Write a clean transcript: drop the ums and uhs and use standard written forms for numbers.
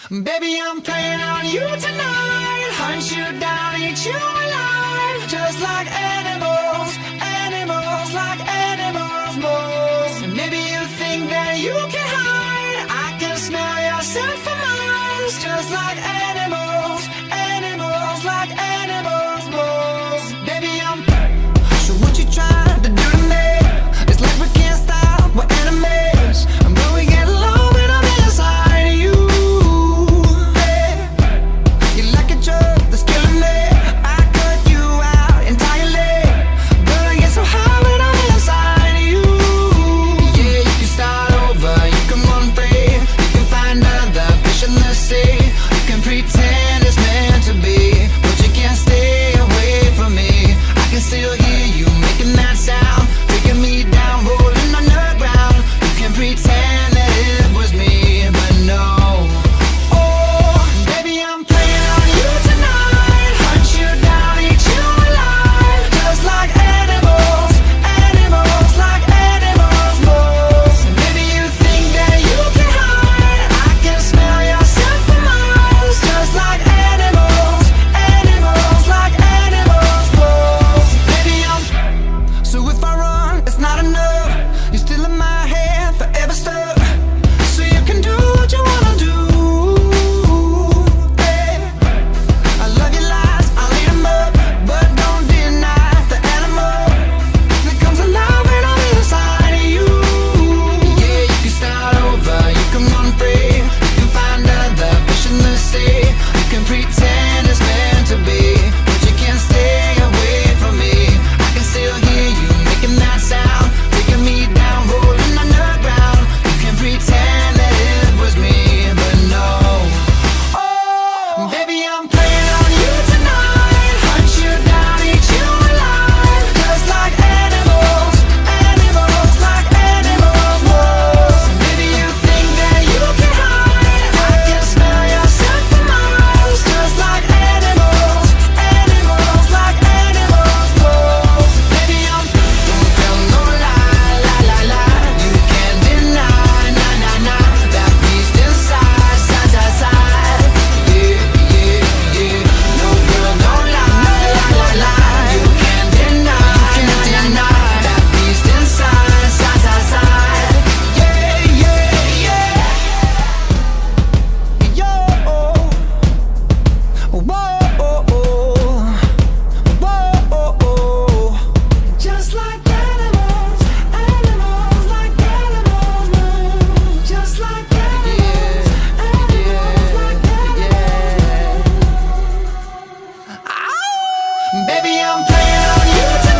Baby, I'm playing on you tonight. Hunt you down, eat you alive. Just like animals, animals, like animals, moles. And maybe you think that you can hide. I can smell your scent for miles. Just like animals, animals, like animals, moles. Baby, I'm so what you trying to do to me? It's like we can't stop, we're enemies. And when we get low, when I'm inside you. Pretend it's meant to be, but you can't stay away from me. I can still hear you making that sound, taking me down, rolling on the ground. You can pretend that it was me, but no. Oh, baby, I'm playing on you tonight. Hunt you down, eat you alive. Just like animals, animals, like animals, moles. And maybe you think that you can hide. I can smell yourself from miles. Just like animals, animals, like animals, moles. Baby, I'm so if I run, it's not enough. You're still in my head, forever stuck. So you can do what you wanna do. Hey, I love your lies, I'll eat 'em up, but don't deny the animal that comes alive when I'm inside of you. Yeah, you can start over, you can run free, you can find other fish in the sea. You can pretend it's meant to be, but you can't stay away from me. I can still hear you making that sound, taking me down, rolling on the ground. You can pretend that it was me, but no. Oh, baby, I'm playing on you tonight. Hunt you down, eat you alive. Just like animals, animals, like animals, moles. Maybe you think that you can hide. I can smell yourself for miles. Just like animals, animals, like animals, moles. Baby, I'm don't tell no lie, lie, lie, lie. You can't deny, nah, nah, nah. That beast inside, side, side, side. Yeah, yeah, yeah. No girl, don't lie, lie, lie, lie. You can't deny, that beast inside, side, side, side. Yeah, yeah, yeah. Yo, whoa. Just like animals, animals, like animals, move. Just like animals, animals, like animals. Ow! Baby, I'm playing on you tonight.